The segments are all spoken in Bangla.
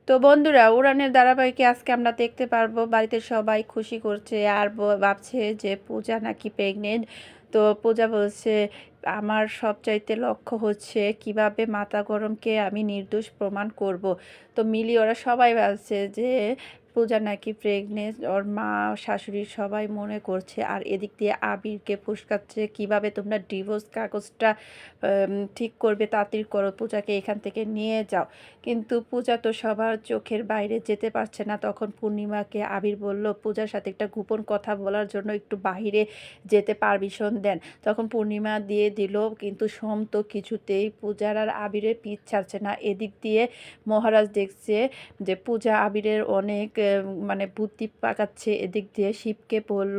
তো বন্ধুরা, উড়ানের ধারাবাহিকে আজকে আমরা দেখতে পারবো বাড়িতে সবাই খুশি করছে আর ভাবছে যে পূজা নাকি প্রেগনেন্ট। তো পূজা বলছে আমার সবচাইতে লক্ষ্য হচ্ছে কিভাবে মাতা গরমকে আমি নির্দোষ প্রমাণ করব। তো মিলি ওরা সবাই ভাবছে যে পূজা নাকি প্রেগনেন্ট, ওর মা শাশুড়ি সবাই মনে করছে। আর এদিক দিয়ে আবিরকে ফুসকাচ্ছে কিভাবে তোমরা ডিভোর্স কাগজটা ঠিক করবে, তাড়াতাড়ি করো, পূজাকে এখান থেকে নিয়ে যাও। কিন্তু পূজা তো সবার চোখের বাইরে যেতে পারছে না। তখন পূর্ণিমাকে আবির বলল পূজার সাথে একটা গোপন কথা বলার জন্য একটু বাহিরে যেতে পারমিশন দেন। তখন পূর্ণিমা দিয়ে দিল, কিন্তু সোম তো কিছুতেই পূজার আর আবিরের পিছ ছাড়ছে না। এদিক দিয়ে মহারাজ দেখছে যে পূজা আবিরের অনেক মানে বুদ্ধি পাকাচ্ছে। এদিক দিয়ে শিবকে বলল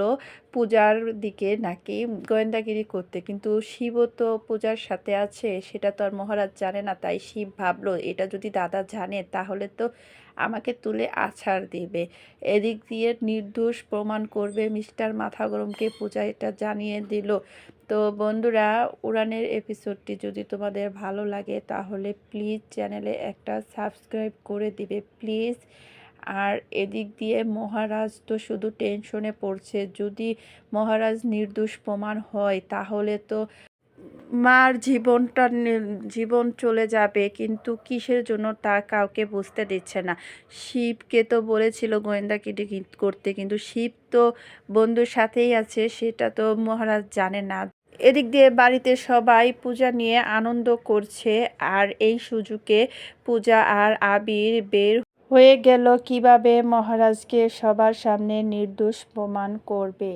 পূজার দিকে নাকি গোয়েন্দাগিরি করতে, কিন্তু শিবও তো পূজার সাথে আছে, সেটা তো আর মহারাজ জানে না। তাই শিব ভাবলো এটা যদি দাদা জানে তাহলে তো আমাকে তুলে আছাড় দেবে। এদিক দিয়ে নির্দোষ প্রমাণ করবে মিস্টার মাথা গরমকে পূজা এটা জানিয়ে দিল। তো বন্ধুরা, উড়ানের এপিসোডটি যদি তোমাদের ভালো লাগে তাহলে প্লিজ চ্যানেলে একটা সাবস্ক্রাইব করে দিবে প্লিজ। আর এদিক দিয়ে মহারাজ তো শুধু টেনশনে পড়ছে, যদি মহারাজ নির্দোষ প্রমাণ হয় তাহলে তো মার জীবন চলে যাবে, কিন্তু কিসের জন্য তা কাউকে বুঝতে দিচ্ছে না। শিবকে তো বলেছিল গোয়েন্দাগিরি করতে, কিন্তু শিব তো বন্ধুর সাথেই আছে, সেটা তো মহারাজ জানে না। এদিক দিয়ে বাড়িতে সবাই পূজা নিয়ে আনন্দ করছে, আর এই সুযোগে পূজা আর আবির বের হয়ে গেল কিভাবে মহারাজকে সবার সামনে নির্দোষ প্রমাণ করবে।